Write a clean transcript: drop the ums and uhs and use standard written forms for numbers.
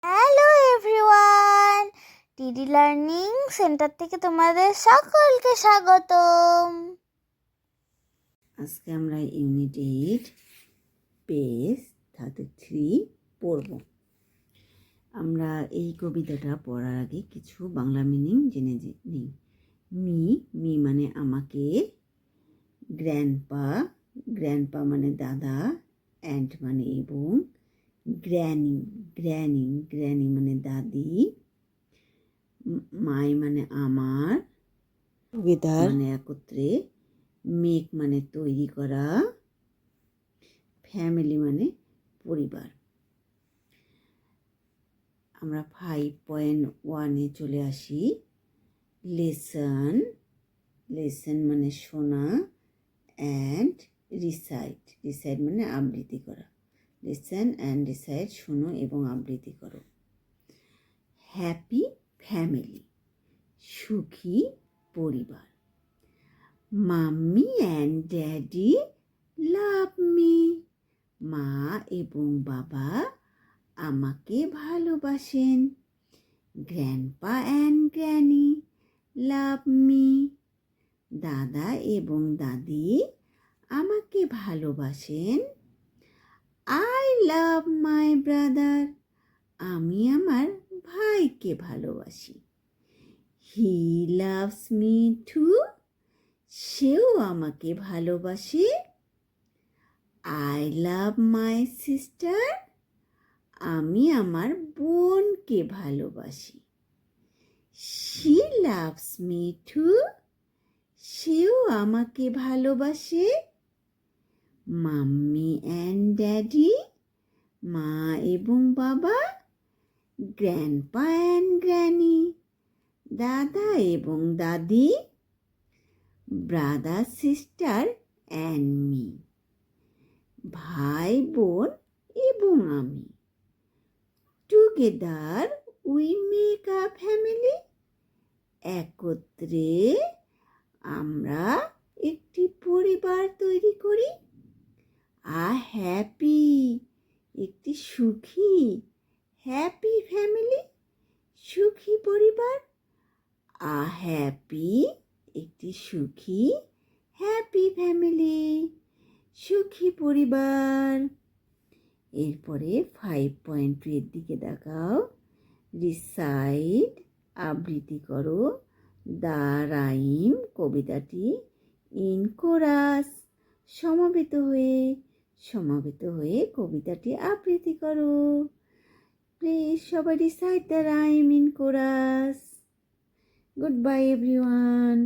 Hello everyone, টিডি learning centre থেকে তোমাদের সকলকে স্বাগতম। আজকে আমরা ইউনিট 8 পেজ 33 পড়ব। আমরা এই কবিতাটা পড়ার আগে কিছু বাংলা মিনিং জেনে নিই। মি মানে আমাকে, গ্র্যান্ডপা মানে দাদা, অ্যান্ট মানে এবং, গ্র্যানি মানে দাদি, মাই মানে আমার, টুগেদার মানে একত্রে, মেক মানে তৈরি করা, ফ্যামিলি মানে পরিবার। আমরা 5.1-এ চলে আসি। লেসন মানে শোনা, অ্যান্ড রিসাইট মানে আবৃত্তি করা। লিসন অ্যান্ড রিসাইট, শোনো এবং আবৃত্তি করো। হ্যাপি ফ্যামিলি, সুখী পরিবার। Mummy and daddy love me, মা এবং বাবা আমাকে ভালোবাসেন। Grandpa and granny love me, দাদা এবং দাদি আমাকে ভালোবাসেন। আই লাভ মাই ব্রাদার, আমি আমার ভাইকে ভালোবাসি। হি লাভস মি টু, সেও আমাকে ভালোবাসে। আই লাভ মাই সিস্টার, আমি আমার বোনকে ভালোবাসি। শি লাভস মি টু, সেও আমাকে ভালোবাসে। মাম্মি অ্যান্ড ড্যাডি, মা এবং বাবা। গ্র্যান্ডপা অ্যান্ড গ্র্যানি, দাদা এবং দাদি। ব্রাদার সিস্টার অ্যান্ড মি, ভাই বোন এবং আমি। Together we make a family, একত্রে আমরা একটি পরিবার তৈরি করি। আ হ্যাপি, একটি সুখী, হ্যাপি ফ্যামিলি, সুখী পরিবার। আ হ্যাপি, একটি সুখী, হ্যাপি ফ্যামিলি, সুখী পরিবার। এরপরে 5.2-এর দিকে দেখাও। রিসাইট, আবৃত্তি করো দ্য রাইম, কবিতাটি। ইন কোরাস, সমবেত হয়ে কবিতাটি আবৃত্তি করো। প্লিজ সবাই recite the rhyme in chorus. Goodbye everyone.